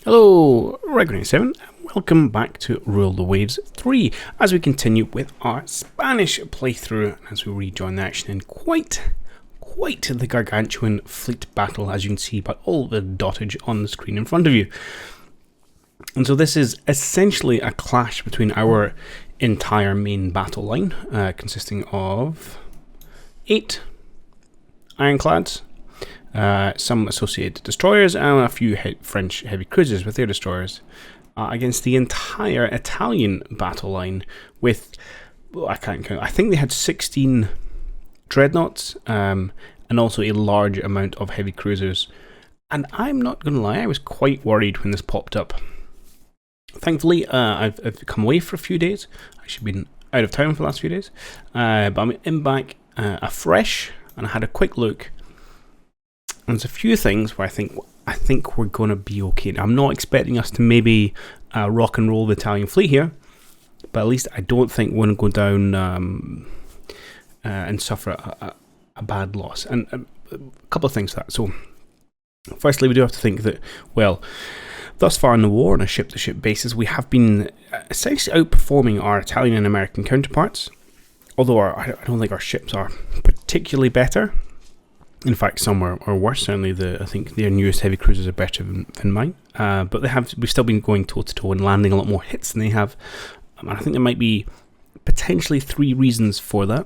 Hello, Grand 7, and welcome back to Rule the Waves 3 as we continue with our Spanish playthrough as we rejoin the action in quite the gargantuan fleet battle, as you can see by all the dottage on the screen in front of you. And so this is essentially a clash between our entire main battle line, consisting of 8 ironclads, some associated destroyers, and a few French heavy cruisers with their destroyers, against the entire Italian battle line with, well, I can't count, I think they had 16 dreadnoughts, and also a large amount of heavy cruisers. And I'm not going to lie, I was quite worried when this popped up. Thankfully, I've come away for a few days. I've actually been out of town for the last few days, but I'm in back afresh, and I had a quick look. And there's a few things where I think we're going to be okay. Now, I'm not expecting us to maybe rock and roll the Italian fleet here, but at least I don't think we're going to go down and suffer a bad loss. And a couple of things to that. So, firstly, we do have to think that, well, thus far in the war, on a ship-to-ship basis, we have been essentially outperforming our Italian and American counterparts. Although I don't think our ships are particularly better. In fact, some are worse. Certainly, I think their newest heavy cruisers are better than mine. But we've still been going toe to toe and landing a lot more hits than they have. And I think there might be potentially 3 reasons for that.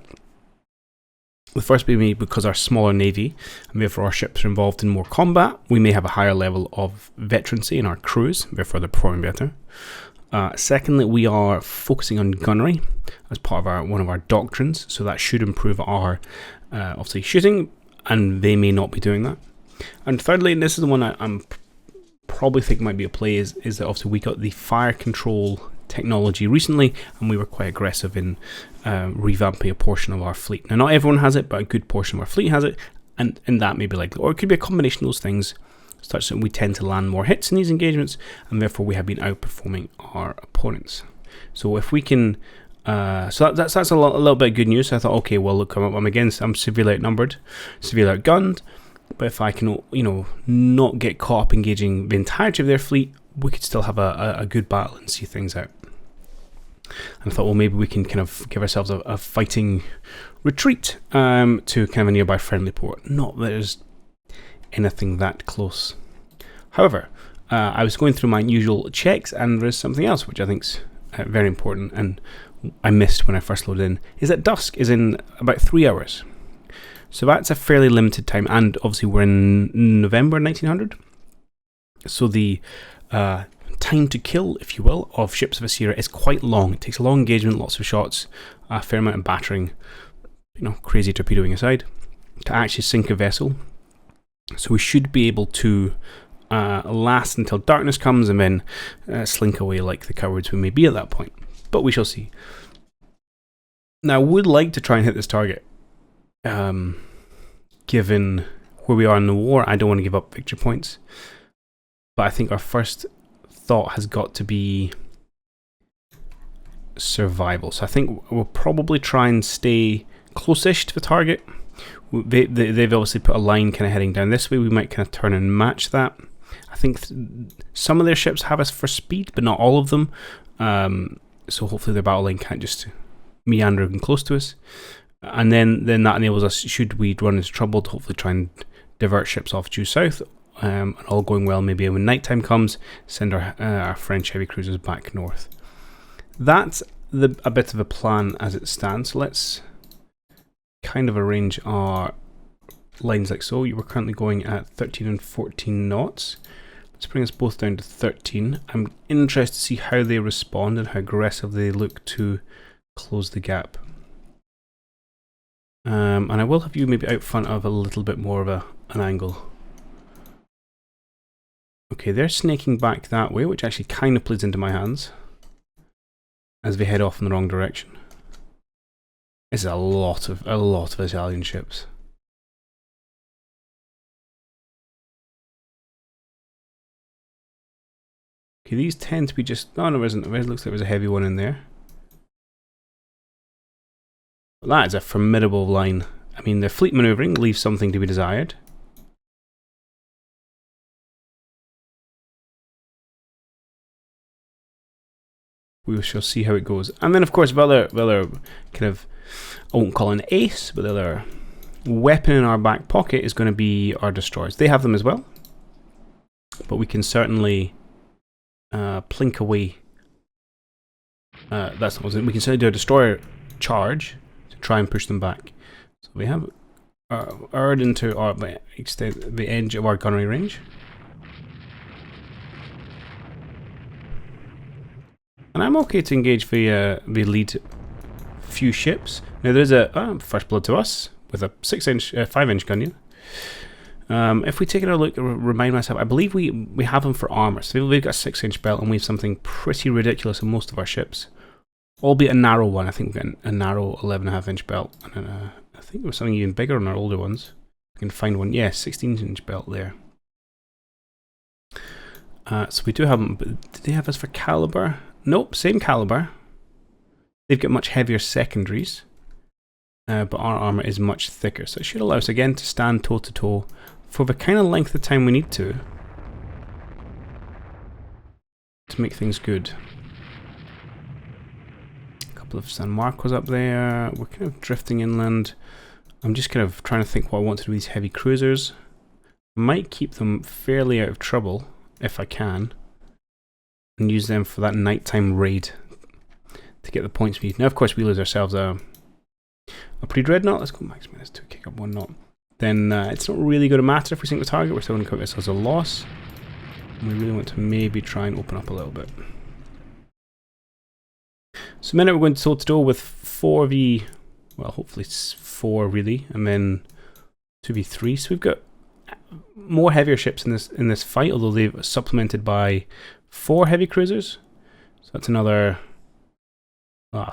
The first being because our smaller navy, and therefore our ships are involved in more combat, we may have a higher level of veterancy in our crews, therefore they're performing better. Secondly, we are focusing on gunnery as part of one of our doctrines, so that should improve our obviously shooting, and they may not be doing that. And thirdly, and this is the one I'm probably think might be a play, is that obviously we got the fire control technology recently, and we were quite aggressive in revamping a portion of our fleet. Now, not everyone has it, but a good portion of our fleet has it, and that may be likely. Or it could be a combination of those things, such that we tend to land more hits in these engagements, and therefore we have been outperforming our opponents. So if we can... so that's a little bit of good news. So I thought, okay, well, look, I'm severely outnumbered, severely outgunned, but if I can, not get caught up engaging the entirety of their fleet, we could still have a good battle and see things out. And I thought, well, maybe we can kind of give ourselves a fighting retreat to kind of a nearby friendly port. Not that there's anything that close. However, I was going through my usual checks, and there's something else which I think's very important, and I missed when I first loaded in, is that dusk is in about 3 hours. So that's a fairly limited time, and obviously we're in November 1900. So the time to kill, if you will, of ships of Assyria is quite long. It takes a long engagement, lots of shots, a fair amount of battering, crazy torpedoing aside, to actually sink a vessel. So we should be able to last until darkness comes and then slink away like the cowards we may be at that point. But we shall see. Now, I would like to try and hit this target. Given where we are in the war, I don't want to give up victory points. But I think our first thought has got to be survival. So I think we'll probably try and stay close-ish to the target. They've obviously put a line kind of heading down this way. We might kind of turn and match that. I think some of their ships have us for speed, but not all of them. So hopefully their battle line can't just meander and close to us. And then that enables us, should we run into trouble, to hopefully try and divert ships off due south. And all going well, maybe when nighttime comes, send our French heavy cruisers back north. That's a bit of a plan as it stands. So let's kind of arrange our lines like so. You were currently going at 13 and 14 knots. Let's bring us both down to 13. I'm interested to see how they respond and how aggressive they look to close the gap. And I will have you maybe out front of a little bit more of an angle. Okay, they're snaking back that way, which actually kind of plays into my hands as they head off in the wrong direction. This is a lot of Italian ships. Okay, these tend to be just... Oh, no, there isn't. It looks like there's a heavy one in there. But that is a formidable line. I mean, their fleet manoeuvring leaves something to be desired. we shall see how it goes. And then, of course, the other kind of, I won't call it an ace, but the other weapon in our back pocket is going to be our destroyers. They have them as well, but we can certainly plink away. That's not what we can certainly do a destroyer charge to try and push them back. So we have Erd into our extend the edge of our gunnery range. And I'm okay to engage the lead few ships. Now there's a first blood to us with a 5-inch gun unit. If we take a look, remind myself, I believe we have them for armor. So we've got a 6-inch belt, and we have something pretty ridiculous in most of our ships, albeit a narrow one. I think we've got a narrow 11.5-inch belt, and I think there was something even bigger on our older ones. I can find one. Yeah, 16-inch belt there. So we do have them, but did they have us for caliber? Nope, same caliber. They've got much heavier secondaries, but our armor is much thicker, so it should allow us again to stand toe to toe for the kind of length of time we need to make things good. A couple of San Marcos up there. We're kind of drifting inland. I'm just kind of trying to think what I want to do with these heavy cruisers. I might keep them fairly out of trouble if I can, and use them for that nighttime raid to get the points we need. Now, of course, we lose ourselves a pre-dreadnought. Let's go max minus 2, kick up 1 knot. Then it's not really going to matter if we sink the target. We're still going to count this as a loss. And we really want to maybe try and open up a little bit. So, a minute we're going to toe-to-toe with 4v, well, hopefully it's 4 really, and then 2v3. So we've got more heavier ships in this fight, although they've supplemented by 4 heavy cruisers. So that's another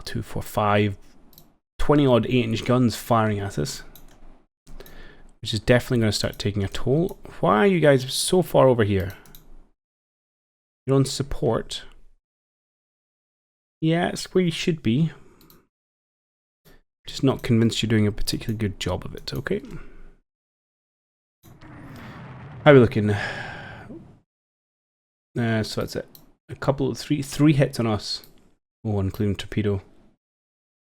2, 4, 5, 20 odd 8-inch guns firing at us, which is definitely going to start taking a toll. Why are you guys so far over here? You're on support. Yeah, it's where you should be. Just not convinced you're doing a particularly good job of it. Okay. How are we looking? So that's it. A couple of three hits on us. Oh, including torpedo.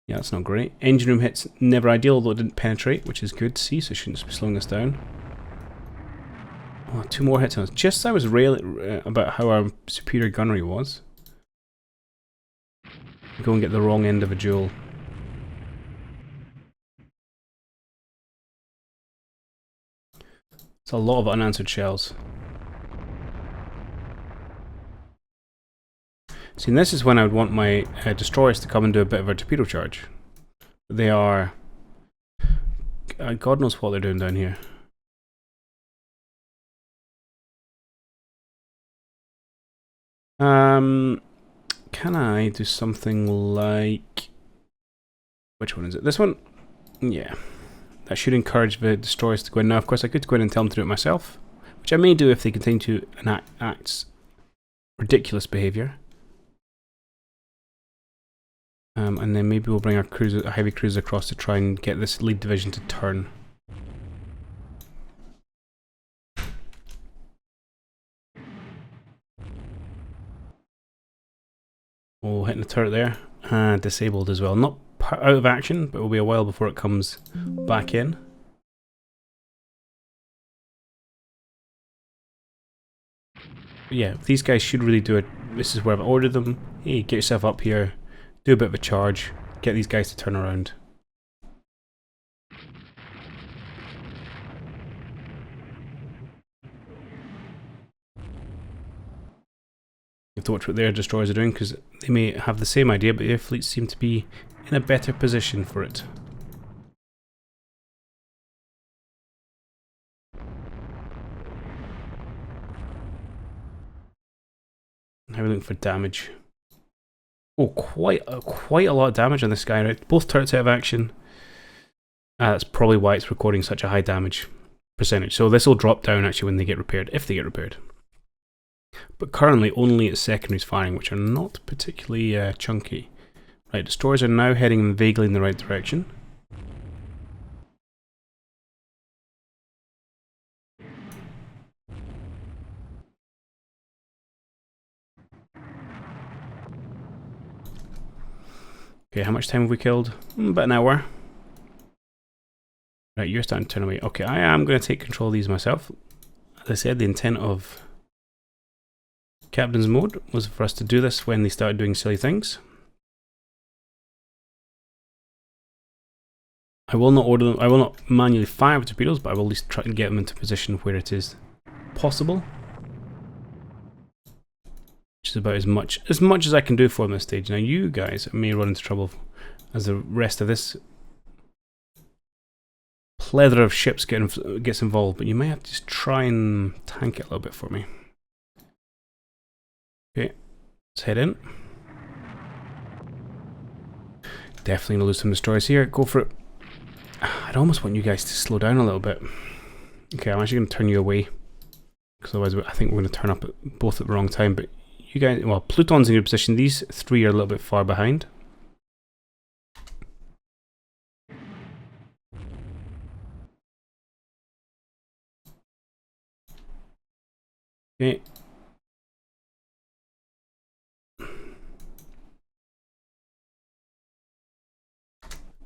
Yeah, that's not great. Engine room hits, never ideal, although it didn't penetrate, which is good to see, so it shouldn't be slowing us down. Oh, 2 more hits on us. Just as I was railing about how our superior gunnery was. Go and get the wrong end of a duel. It's a lot of unanswered shells. See, and this is when I would want my destroyers to come and do a bit of a torpedo charge. They are... God knows what they're doing down here. Can I do something like... Which one is it? This one? Yeah. That should encourage the destroyers to go in. Now, of course, I could go in and tell them to do it myself, which I may do if they continue to enact ridiculous behaviour. And then maybe we'll bring our heavy cruiser across to try and get this lead division to turn. Oh, hitting the turret there. Disabled as well. Not out of action, but it will be a while before it comes back in. But yeah, these guys should really do it. This is where I've ordered them. Hey, get yourself up here. Do a bit of a charge, get these guys to turn around. You have to watch what their destroyers are doing, because they may have the same idea, but their fleets seem to be in a better position for it. How are we looking for damage? Oh, quite a lot of damage on this guy, right? Both turrets out of action. That's probably why it's recording such a high damage percentage. So this will drop down actually when they get repaired, if they get repaired. But currently only its secondaries firing, which are not particularly chunky. Right, destroyers are now heading vaguely in the right direction. Okay, how much time have we killed? About an hour. Right, you're starting to turn away. Okay, I am going to take control of these myself. As I said, the intent of Captain's Mode was for us to do this when they started doing silly things. I will not order them, I will not manually fire torpedoes, but I will at least try and get them into a position where it is possible. Which is about as much as I can do for them at this stage. Now you guys may run into trouble as the rest of this plethora of ships gets involved, but you may have to just try and tank it a little bit for me. Okay, let's head in. Definitely gonna lose some destroyers here. Go for it. I'd almost want you guys to slow down a little bit. Okay, I'm actually going to turn you away, because otherwise I think we're going to turn up both at the wrong time. But you guys, well, Pluton's in your position. These three are a little bit far behind. Okay.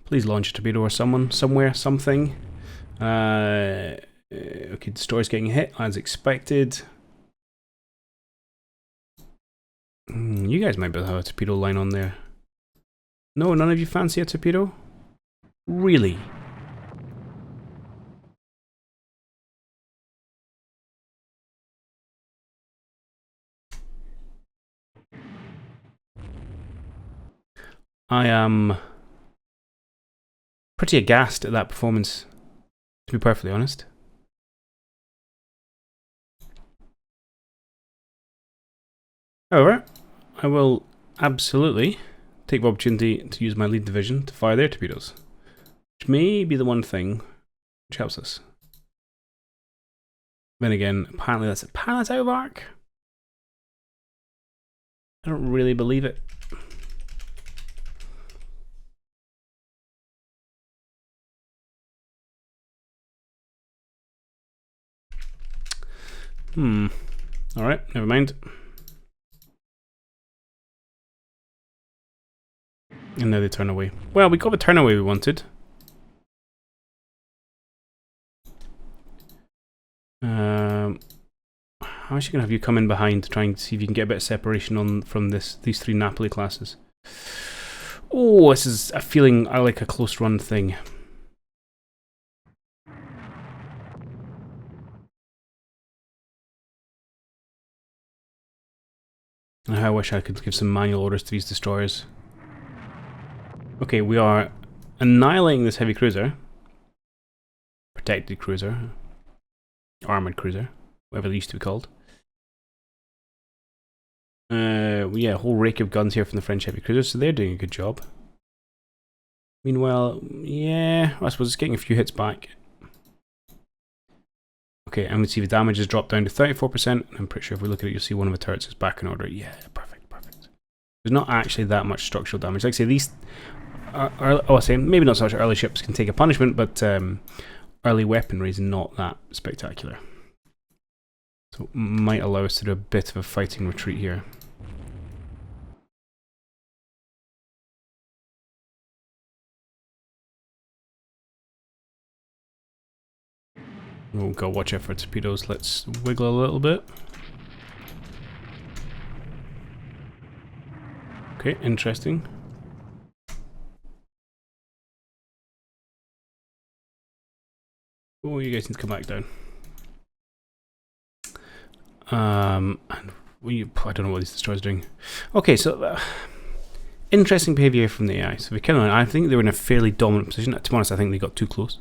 Please launch a torpedo or someone, somewhere, something. Okay, destroyer's getting hit as expected. You guys might be able to have a torpedo line on there. No, none of you fancy a torpedo? Really? I am pretty aghast at that performance, to be perfectly honest. However, I will absolutely take the opportunity to use my lead division to fire their torpedoes, which may be the one thing which helps us. Then again, apparently that's out of arc. I don't really believe it. Alright, never mind. And now they turn away. Well, we got the turn away we wanted. I'm actually going to have you come in behind to try and see if you can get a bit of separation from these three Napoli classes. Oh, this is a feeling I like a close run thing. And I wish I could give some manual orders to these destroyers. Okay, we are annihilating this heavy cruiser. Protected cruiser. Armoured cruiser. Whatever they used to be called. Yeah, a whole rake of guns here from the French heavy cruisers, so they're doing a good job. Meanwhile, yeah, I suppose it's getting a few hits back. Okay, and we see the damage has dropped down to 34%. I'm pretty sure if we look at it, you'll see one of the turrets is back in order. Yeah, perfect, perfect. There's not actually that much structural damage. Like I say, these I say maybe not so much early ships can take a punishment, but early weaponry is not that spectacular. So it might allow us to do a bit of a fighting retreat here. Oh god, watch out for torpedoes. Let's wiggle a little bit. Okay, interesting. Oh, you guys need to come back down. And I don't know what these destroyers are doing. Okay, so interesting behaviour from the AI. So I think they were in a fairly dominant position. To be honest, I think they got too close.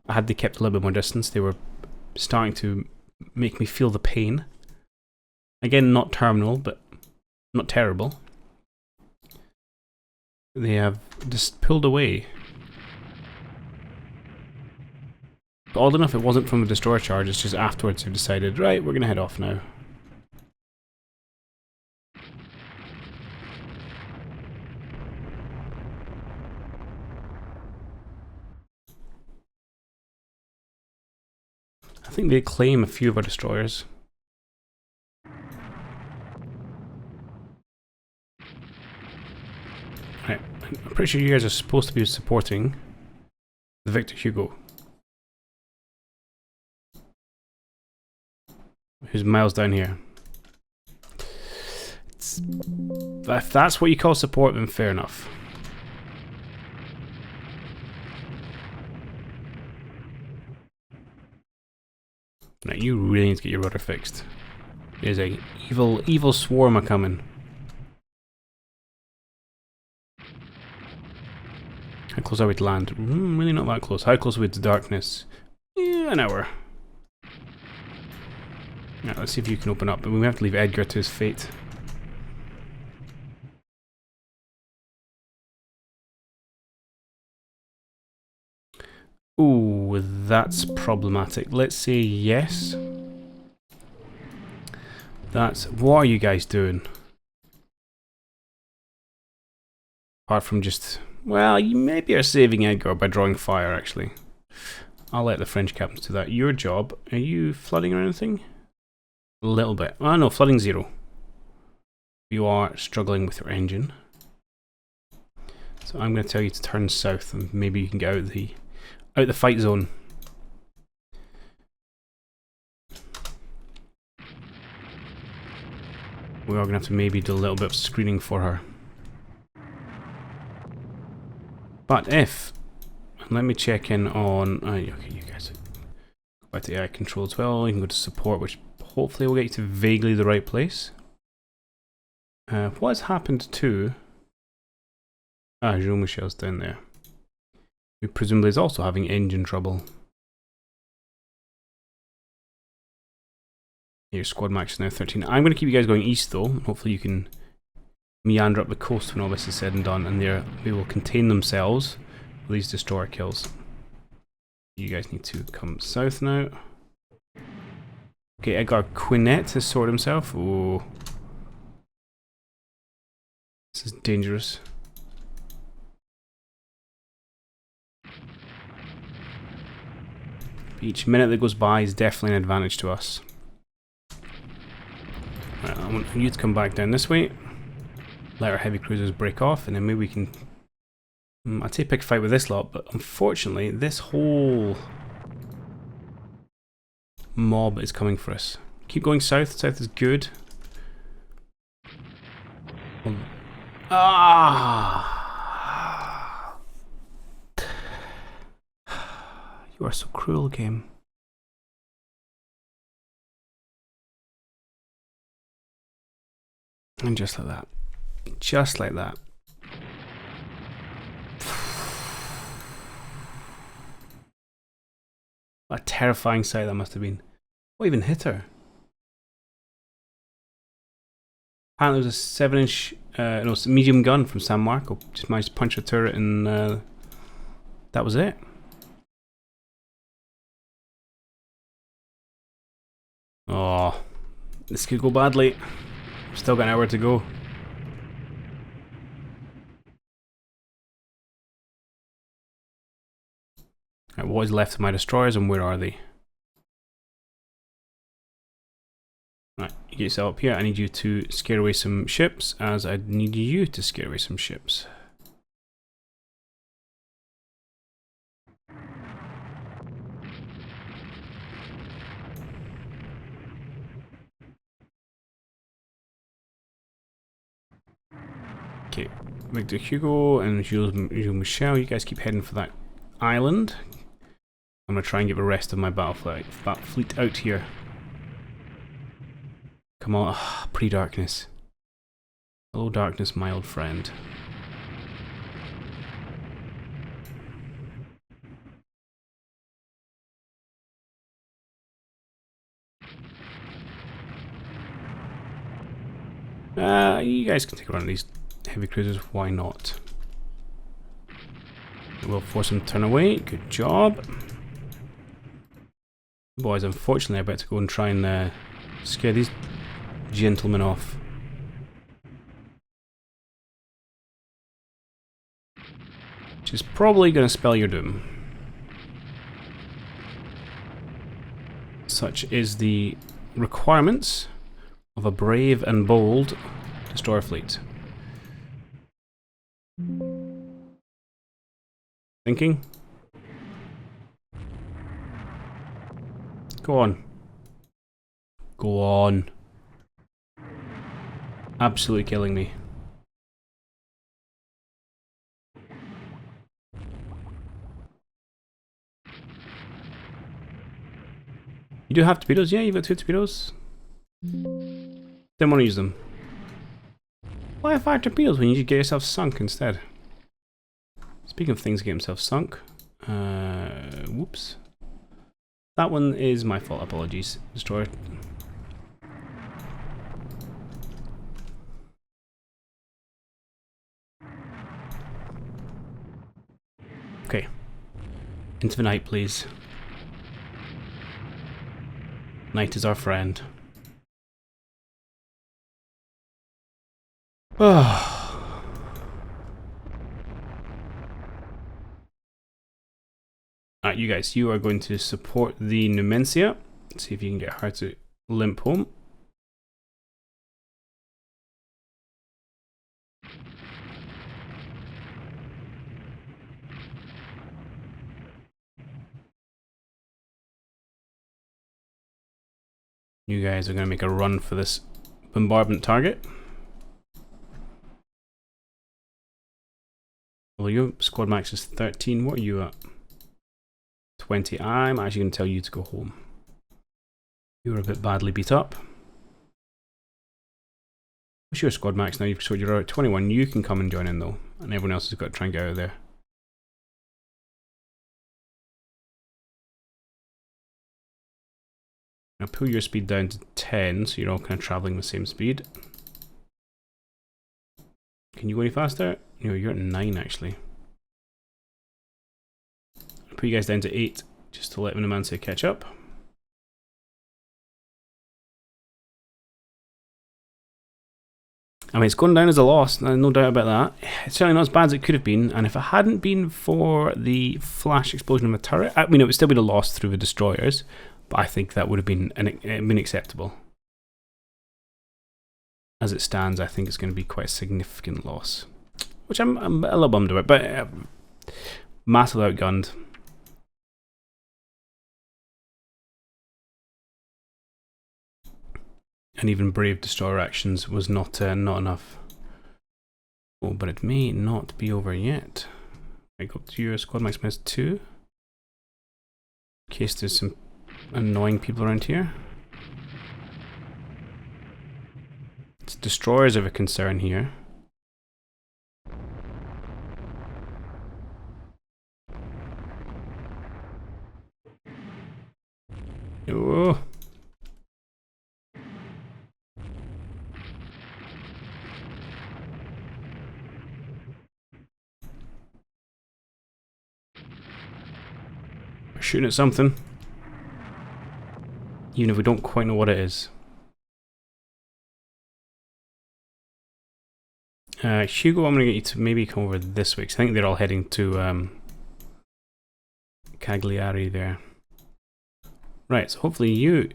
Had they kept a little bit more distance, they were starting to make me feel the pain. Again, not terminal, but not terrible. They have just pulled away. But odd enough, it wasn't from the destroyer charge, it's just afterwards they've decided, right, we're going to head off now. I think they claim a few of our destroyers. Right, I'm pretty sure you guys are supposed to be supporting the Victor Hugo, who's miles down here. If that's what you call support, then fair enough. Now you really need to get your rudder fixed. There's a evil swarm a coming. How close are we to land? Really not that close. How close are we to darkness? Yeah, an hour. Now let's see if you can open up, but we have to leave Edgar to his fate. Ooh, that's problematic. Let's say yes. What are you guys doing? Apart from just, well, you maybe are saving Edgar by drawing fire, actually. I'll let the French captains do that. Your job, are you flooding or anything? A little bit. Oh no, flooding 0. You are struggling with your engine. So I'm going to tell you to turn south and maybe you can get out the fight zone. We are going to have to maybe do a little bit of screening for her. But if, let me check in on, okay, you guys go back to AI control as well. You can go to support, which hopefully will get you to vaguely the right place. What has happened to, Jean-Michel's down there, who presumably is also having engine trouble. Your squad max is now 13. I'm going to keep you guys going east though. Hopefully you can meander up the coast when all this is said and done, and they will contain themselves with these destroyer kills. You guys need to come south now. Okay, Edgar Quinet has sorted himself. Ooh. This is dangerous. Each minute that goes by is definitely an advantage to us. Right, I want you to come back down this way. Let our heavy cruisers break off, and then maybe we can... I'd say pick a fight with this lot, but unfortunately this whole mob is coming for us. Keep going south. South is good. Ah! You are so cruel, game. And just like that. Just like that. What a terrifying sight that must have been. What even hit her? Apparently there was a 7-inch, no, medium gun from San Marco. Just managed to punch a turret and that was it. Oh, this could go badly. Still got an hour to go. Right, what is left of my destroyers and where are they? Right, you get yourself up here. I need you to scare away some ships, as I need you to scare away some ships. Okay, Victor Hugo and Jules Michel, you guys keep heading for that island. I'm going to try and get the rest of my battle fleet out here. Come on, pre-darkness. Hello darkness, my old friend. You guys can take a run at these heavy cruisers, why not? We'll force them to turn away, good job. Boys, unfortunately I better go and try and scare these gentlemen off. Which is probably going to spell your doom. Such is the requirements of a brave and bold destroyer fleet. sinking. Go on. Go on. Absolutely killing me. You do have torpedoes? Yeah, you've got 2 torpedoes. Didn't want to use them. Why 5 torpedoes when you just get yourself sunk instead? Speaking of things that get themselves sunk. Whoops. That one is my fault, apologies. Destroyer. Okay. Into the night, please. Night is our friend. Oh. Alright, you guys, you are going to support the Numencia. See if you can get her to limp home. You guys are going to make a run for this bombardment target. Well, your squad max is 13. What are you at? 20. I'm actually going to tell you to go home. You're a bit badly beat up. What's your squad max now? You're at 21. You can come and join in though. And everyone else has got to try and get out of there. Now pull your speed down to 10 so you're all kind of travelling the same speed. Can you go any faster? No, you're at 9 actually. I'll put you guys down to 8 just to let Numancia catch up. I mean, it's going down as a loss, no doubt about that. It's certainly not as bad as it could have been, and if it hadn't been for the flash explosion of the turret, I mean, it would still be a loss through the destroyers, but I think that would have been acceptable. As it stands, I think it's going to be quite a significant loss, which I'm a little bummed about, but massively outgunned. And even brave destroyer actions was not enough. Oh, but it may not be over yet. I go up to your squad max minus 2. In case there's some annoying people around here. It's destroyers of a concern here. Oh. We're shooting at something. Even if we don't quite know what it is. Hugo, I'm going to get you to maybe come over this way, because I think they're all heading to Cagliari there. Right, so hopefully you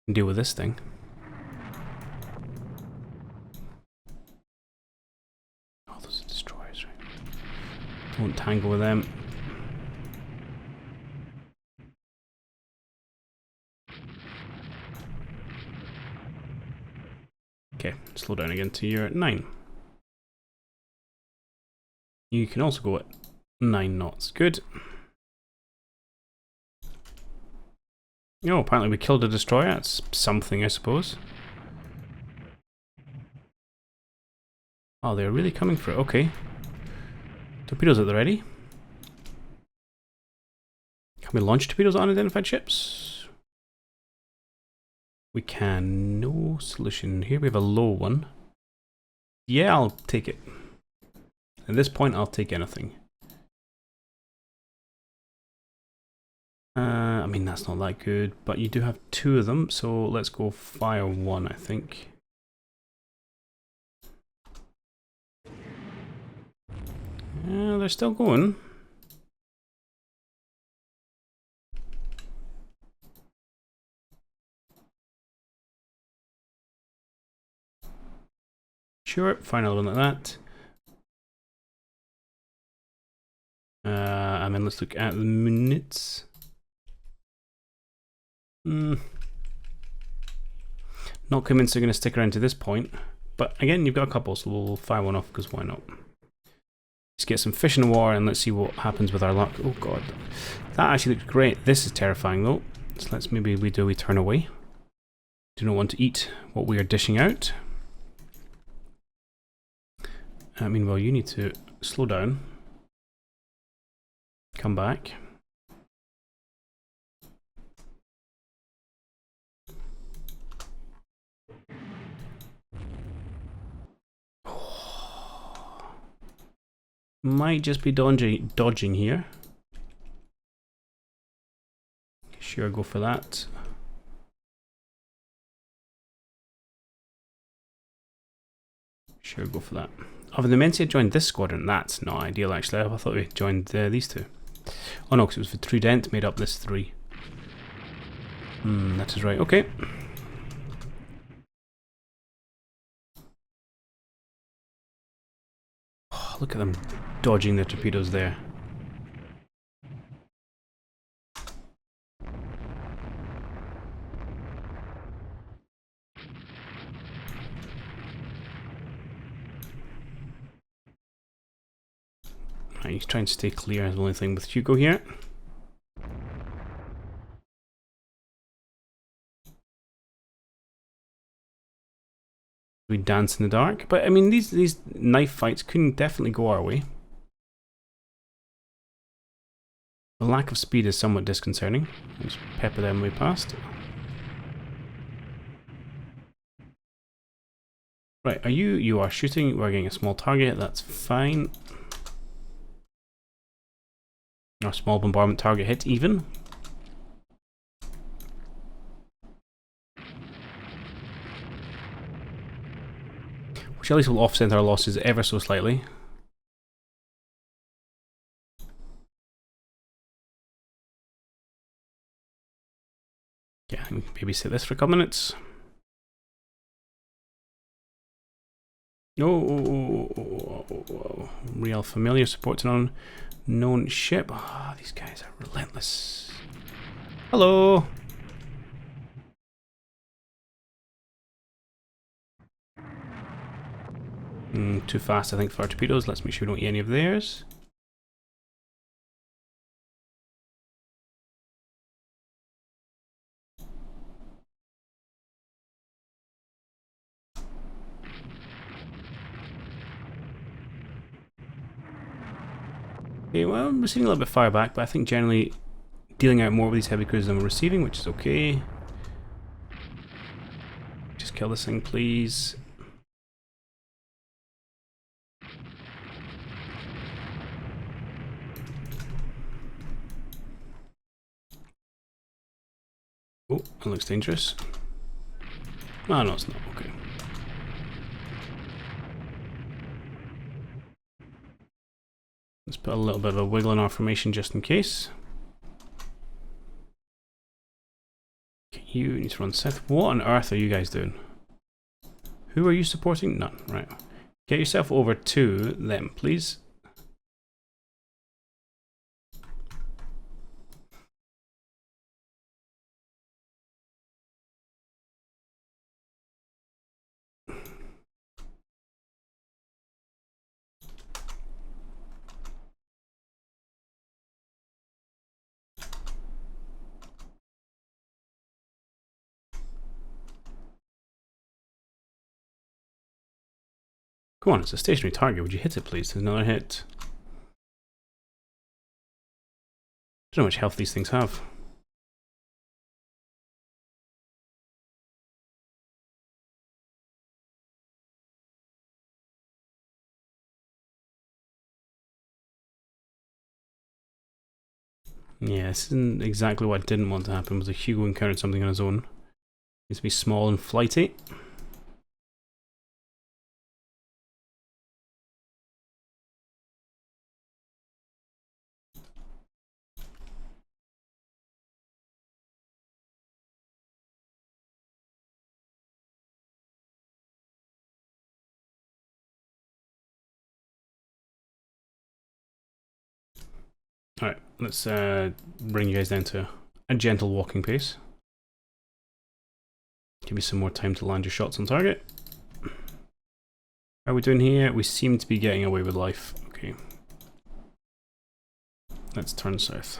can deal with this thing. Oh, those are destroyers, right? Don't tangle with them. Okay, slow down again to you're at 9. You can also go at 9 knots. Good. Oh, apparently we killed a destroyer. That's something, I suppose. Oh, they're really coming for it. Okay. Torpedoes at the ready. Can we launch torpedoes at unidentified ships? We can. No solution. Here we have a low one. Yeah, I'll take it. At this point, I'll take anything. I mean, that's not that good, but you do have 2 of them, so let's go fire 1, I think. They're still going. Sure, fire another one like that. I mean, let's look at the minutes. Not convinced they're going to stick around to this point. But again, you've got a couple, so we'll fire one off because why not? Let's get some fish in the water and let's see what happens with our luck. Oh god. That actually looks great. This is terrifying though. So let's maybe we turn away. Do not want to eat what we are dishing out. Meanwhile, you need to slow down. Come back. Might just be dodging here. Sure, go for that. Sure, go for that. Oh, the Mencia joined this squadron. That's not ideal, actually. I thought we joined these two. Oh no, because it was the Trident made up this 3. That is right. Okay. Oh, look at them dodging the torpedoes there. Right, he's trying to stay clear is the only thing with Hugo here. We dance in the dark, but I mean these knife fights can definitely go our way. The lack of speed is somewhat disconcerting. Let's pepper them way past. Right, you are shooting, we're getting a small target, that's fine. Our small bombardment target hit even. Which at least will offset our losses ever so slightly. Yeah, we can maybe sit this for a couple minutes. Oh, real familiar supports an unknown ship. Ah, these guys are relentless. Hello. Too fast, I think, for our torpedoes. Let's make sure we don't eat any of theirs. Okay, well, we're seeing a little bit fire back, but I think generally dealing out more with these heavy cruisers than we're receiving, which is okay. Just kill this thing, please. Oh, that looks dangerous. Oh, no, it's not. Okay. Let's put a little bit of a wiggle in our formation just in case. Okay, you need to run south. What on earth are you guys doing? Who are you supporting? None. Right. Get yourself over to them, please. Come on, it's a stationary target. Would you hit it, please? There's another hit. I don't know how much health these things have. Yeah, this isn't exactly what I didn't want to happen. Was a Hugo encountered something on his own. Needs to be small and flighty. Alright, let's bring you guys down to a gentle walking pace. Give you some more time to land your shots on target. How are we doing here? We seem to be getting away with life. Okay. Let's turn south.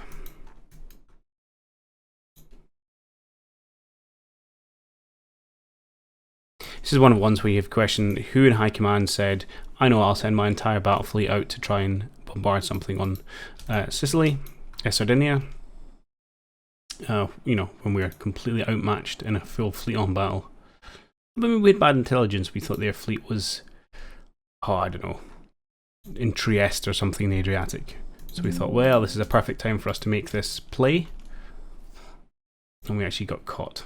This is one of the ones where you have questioned who in high command said, I know I'll send my entire battle fleet out to try and bombard something on Sicily, Sardinia. You know, when we were completely outmatched in a full fleet on battle. I mean, we had bad intelligence. We thought their fleet was, oh, I don't know, in Trieste or something in the Adriatic. So we thought, well, this is a perfect time for us to make this play. And we actually got caught.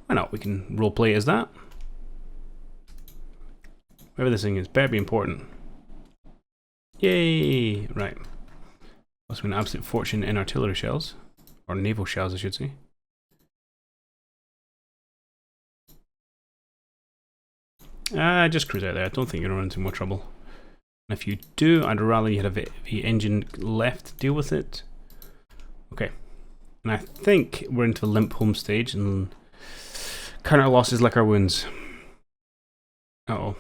Why not? We can roleplay as that. Whatever this thing is, better be important. Yay! Right. Must be an absolute fortune in artillery shells. Or naval shells, I should say. Just cruise out there. I don't think you're going to run into more trouble. And if you do, I'd rather you had the engine left to deal with it. Okay. And I think we're into the limp home stage and count our losses like our wounds. Uh-oh.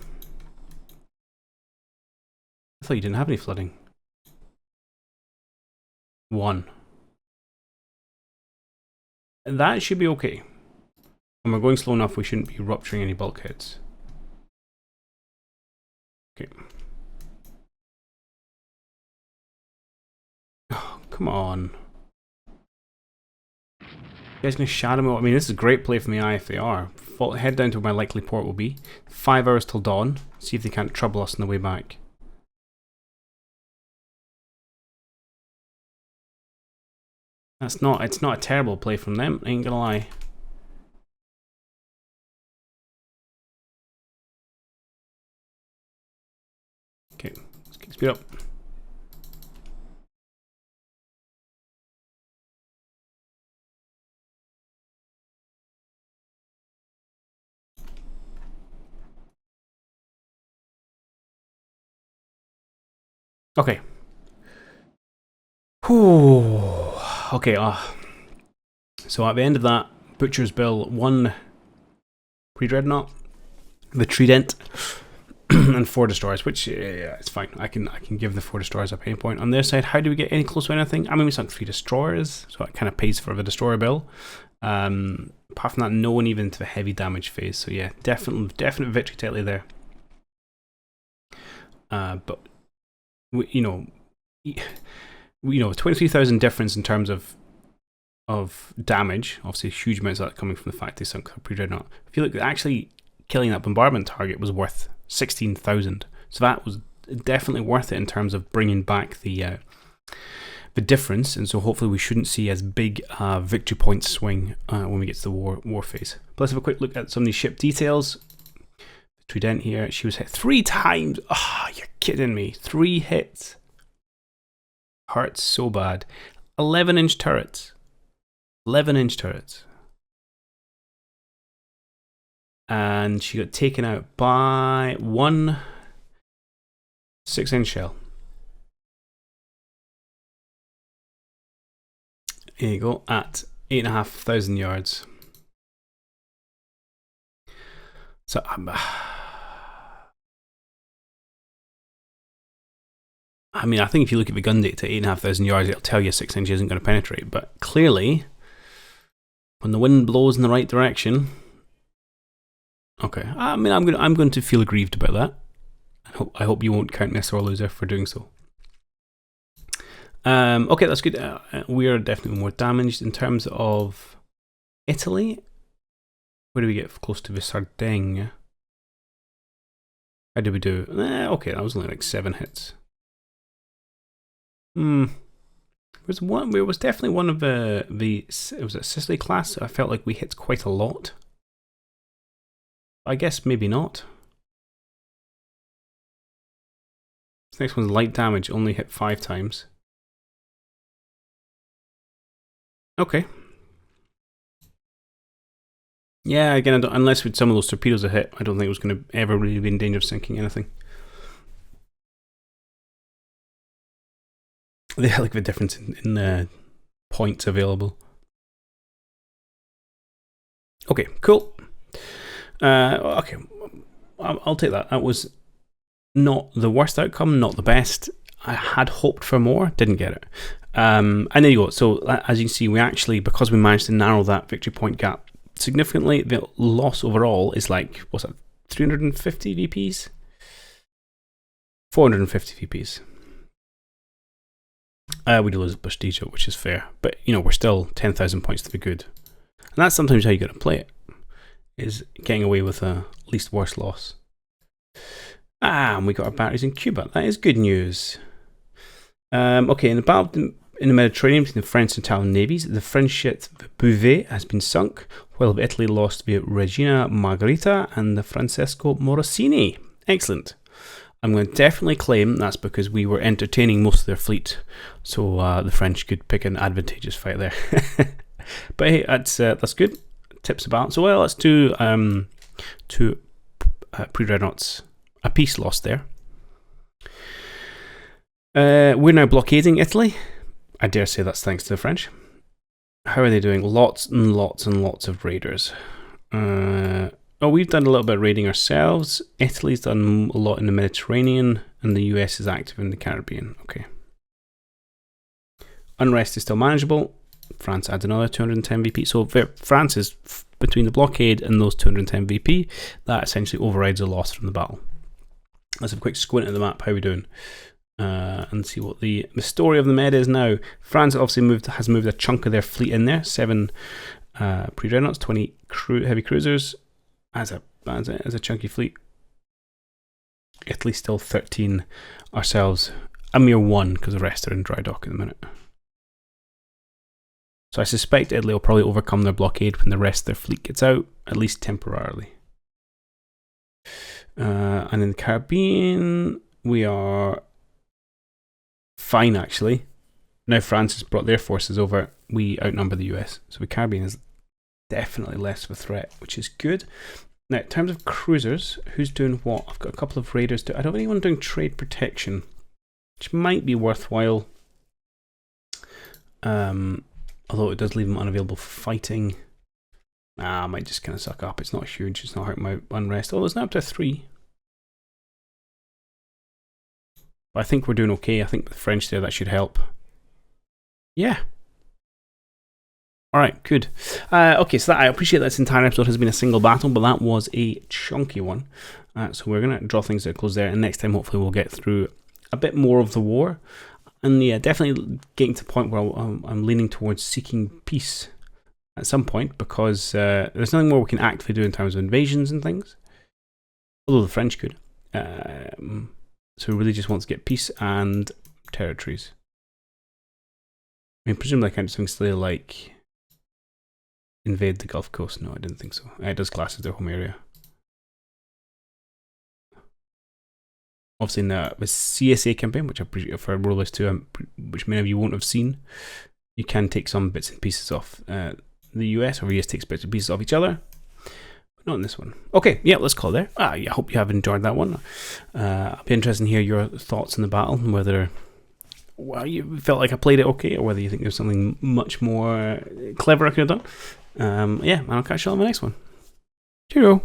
I thought you didn't have any flooding. 1. That should be okay. When we're going slow enough, we shouldn't be rupturing any bulkheads. Okay. Oh, come on. You guys gonna shadow me? I mean, this is a great play from the eye if they are. Head down to where my likely port will be. 5 hours till dawn. See if they can't trouble us on the way back. It's not a terrible play from them, I ain't gonna lie. Okay, let's speed up. Okay. Whew. Okay, so at the end of that, Butcher's Bill, 1 pre-dreadnought, the Trident, and 4 destroyers, which, yeah, it's fine. I can give the 4 destroyers up at any point. On their side, how do we get any close to anything? I mean, we sunk 3 destroyers, so that kind of pays for the destroyer bill. Apart from that, no one even into the heavy damage phase, so yeah, definite victory tally there. But, you know, 23,000 difference in terms of damage. Obviously, huge amounts of that coming from the fact they sunk a pre-dreadnought. I feel like actually killing that bombardment target was worth 16,000. So that was definitely worth it in terms of bringing back the difference. And so hopefully we shouldn't see as big a victory point swing when we get to the war phase. But let's have a quick look at some of these ship details. Trident here, she was hit 3 times. Ah, you're kidding me. 3 hits. Hurts so bad. 11-inch turrets. 11-inch turrets. And she got taken out by 1 6-inch shell. Here you go, at 8,500 yards. So I mean, I think if you look at the gun data at 8,500 yards, it'll tell you 6 inches isn't going to penetrate. But clearly, when the wind blows in the right direction, okay. I mean, I'm going to feel aggrieved about that. I hope you won't count me a sore loser for doing so. Okay, that's good. We are definitely more damaged in terms of Italy. Where do we get close to the Sardinia? How did we do? Okay, that was only like 7 hits. There was definitely one of it was a Sicily class, so I felt like we hit quite a lot. I guess maybe not. This next one's light damage, only hit 5 times. Okay. Yeah, again, unless with some of those torpedoes that hit, I don't think it was going to ever really be in danger of sinking anything. I like the difference in the points available. Okay, cool. Okay, I'll take that. That was not the worst outcome, not the best. I had hoped for more, didn't get it. And there you go. So as you can see, we actually, because we managed to narrow that victory point gap significantly, the loss overall is like, what's that, 350 VPs? 450 VPs. We do lose prestige, which is fair. But, you know, we're still 10,000 points to the good. And that's sometimes how you got to play it, is getting away with a least worst loss. And we got our batteries in Cuba. That is good news. Okay, in the battle in the Mediterranean between the French and Italian navies, the French ship Bouvet has been sunk, while Italy lost the Regina Margherita and the Francesco Morosini. Excellent. I'm going to definitely claim that's because we were entertaining most of their fleet, so the French could pick an advantageous fight there. But hey, that's good. Tips about. So well, let's do two pre-dreadnoughts. A piece lost there. We're now blockading Italy. I dare say that's thanks to the French. How are they doing? Lots and lots and lots of raiders. We've done a little bit of raiding ourselves. Italy's done a lot in the Mediterranean, and the US is active in the Caribbean. Okay. Unrest is still manageable. France adds another 210 VP. So France is between the blockade and those 210 VP. That essentially overrides a loss from the battle. Let's have a quick squint at the map. How are we doing? And see what the story of the Med is now. France obviously has moved a chunk of their fleet in there. 7 pre-dreadnoughts, 20 heavy cruisers as a chunky fleet. Italy still 13. Ourselves a mere 1 because the rest are in dry dock at the minute. So I suspect Italy will probably overcome their blockade when the rest of their fleet gets out, at least temporarily. And in the Caribbean, we are fine actually. Now France has brought their forces over, we outnumber the US. So the Caribbean is definitely less of a threat, which is good. Now, in terms of cruisers, who's doing what? I've got a couple of raiders. I don't have anyone doing trade protection, which might be worthwhile. Although it does leave them unavailable for fighting. I might just kind of suck up. It's not huge. It's not hurting my unrest. Oh, it's now up to 3. But I think we're doing okay. I think the French there, that should help. Yeah. Alright, good. Okay, so I appreciate this entire episode has been a single battle, but that was a chunky one. So we're going to draw things to a close there, and next time hopefully we'll get through a bit more of the war. And yeah, definitely getting to the point where I'm leaning towards seeking peace at some point, because there's nothing more we can actively do in terms of invasions and things. Although the French could. So we really just want to get peace and territories. I mean, presumably I can't do something silly like invade the Gulf Coast. No, I didn't think so. It does class as their home area. Obviously in the CSA campaign, which I appreciate for World War II, which many of you won't have seen, you can take some bits and pieces off the US, or the US takes bits and pieces off each other. But not in this one. Okay, yeah, let's call it there. Yeah, I hope you have enjoyed that one. I'll be interested to hear your thoughts on the battle, and whether you felt like I played it okay, or whether you think there's something much more clever I could have done. Yeah, and I'll catch you on the next one. Cheerio.